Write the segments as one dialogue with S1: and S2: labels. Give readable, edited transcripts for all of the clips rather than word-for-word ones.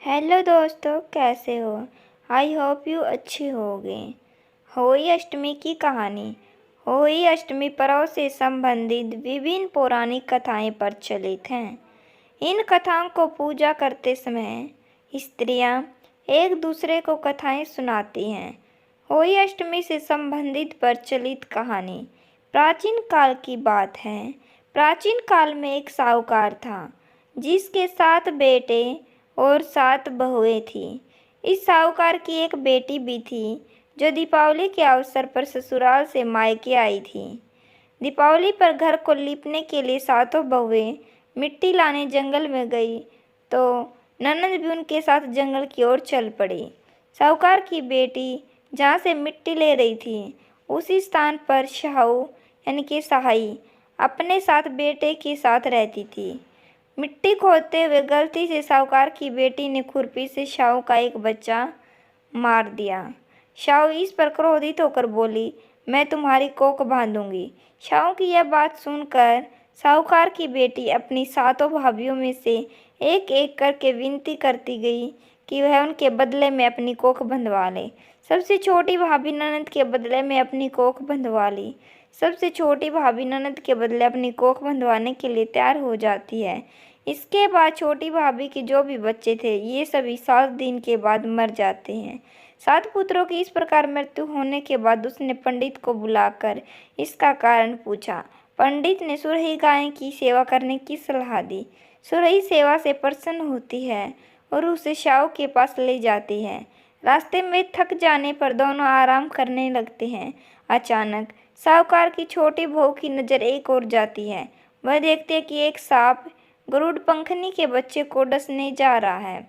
S1: Hello दोस्तों, कैसे हो। आई होप यू अच्छे होगे। होली अष्टमी की कहानी। होली अष्टमी पर्व से संबंधित विभिन्न पौराणिक कथाएं प्रचलित हैं। इन कथाओं को पूजा करते समय स्त्रियां एक दूसरे को कथाएं सुनाती हैं। होली अष्टमी से संबंधित प्रचलित कहानी प्राचीन काल की बात है। प्राचीन काल में एक साहूकार था जिसके 7 बेटे और 7 बहुएं थीं। इस साहूकार की एक बेटी भी थी जो दीपावली के अवसर पर ससुराल से मायके आई थी। दीपावली पर घर को लीपने के लिए 7 बहुएं मिट्टी लाने जंगल में गई तो ननद भी उनके साथ जंगल की ओर चल पड़ी। साहूकार की बेटी जहाँ से मिट्टी ले रही थी उसी स्थान पर शाहू यानी कि सहाई अपने साथ बेटे के साथ रहती थी। मिट्टी खोदते हुए गलती से साहूकार की बेटी ने खुरपी से शाहू का एक बच्चा मार दिया। शाहू इस पर क्रोधित होकर बोली, मैं तुम्हारी कोख बांधूंगी। शाहू की यह बात सुनकर साहूकार की बेटी अपनी 7 भाभियों में से एक एक करके विनती करती गई कि वह उनके बदले में अपनी कोख बंधवा ले। सबसे छोटी भाभी ननद के बदले में अपनी कोख बंधवा ली। सबसे छोटी भाभी ननद के बदले अपनी कोख बंधवाने के लिए तैयार हो जाती है। इसके बाद छोटी भाभी के जो भी बच्चे थे ये सभी 7 दिन के बाद मर जाते हैं। 7 पुत्रों की इस प्रकार मृत्यु होने के बाद उसने पंडित को बुलाकर इसका कारण पूछा। पंडित ने सुरही गाय की सेवा करने की सलाह दी। सुरही सेवा से प्रसन्न होती है और उसे शाहू के पास ले जाती है। रास्ते में थक जाने पर दोनों आराम करने लगते हैं। अचानक साहूकार की छोटी बहू की नज़र एक ओर जाती है। वह देखती है कि एक सांप गरुड़ पंखनी के बच्चे को डसने जा रहा है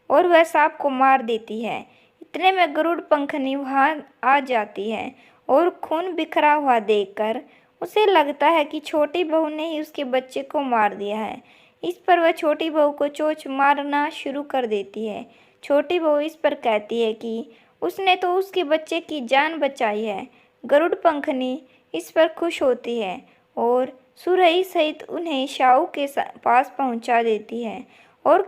S1: और वह सांप को मार देती है। इतने में गरुड़ पंखनी वहां आ जाती है और खून बिखरा हुआ देखकर उसे लगता है कि छोटी बहू ने ही उसके बच्चे को मार दिया है। इस पर वह छोटी बहू को चोंच मारना शुरू कर देती है। छोटी बहू इस पर कहती है कि उसने तो उसके बच्चे की जान बचाई है। गरुड़ पंखनी इस पर खुश होती है और सुरही सहित उन्हें शाहू के पास पहुंचा देती है और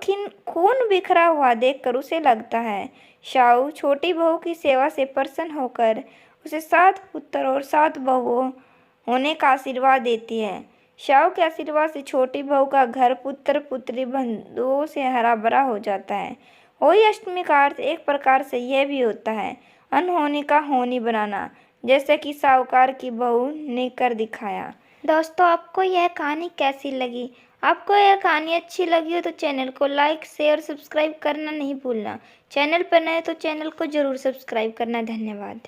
S1: खून बिखरा हुआ देखकर उसे लगता है शाहू छोटी बहू की सेवा से प्रसन्न होकर उसे 7 पुत्र और 7 बहुओं होने का आशीर्वाद देती है। शाहू के आशीर्वाद से छोटी बहू का घर पुत्र पुत्री बंधुओं से हरा भरा हो जाता है। होली अष्टमी का अर्थ एक प्रकार से यह भी होता है अनहोनी का होनी बनाना, जैसे कि साहूकार की बहू ने कर दिखाया। दोस्तों, आपको यह कहानी कैसी लगी? आपको यह कहानी अच्छी लगी हो तो चैनल को लाइक शेयर सब्सक्राइब करना नहीं भूलना। चैनल पर नए तो चैनल को जरूर सब्सक्राइब करना। धन्यवाद।